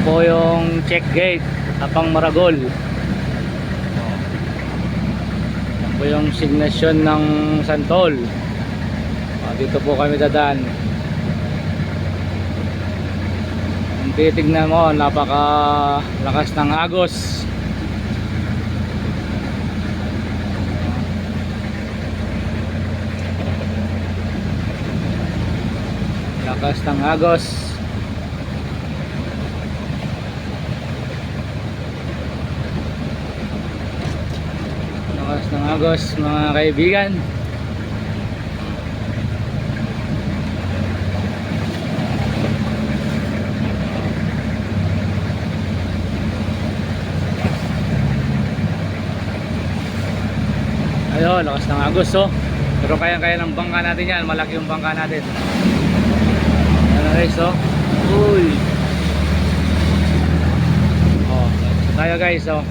po yung check gate Apang Maragol. Yan po yung signasyon ng Santol. Dito po kami dadaan. Kung titignan mo, napaka lakas ng agos. Lakas ng agos. Lakas ng agos, mga kaibigan. Ayun, lakas ng agos, oh. Pero kaya-kaya ng bangka natin yan. Malaki yung bangka natin. Ayan guys, oh. Uy. Oh, tayo guys, oh.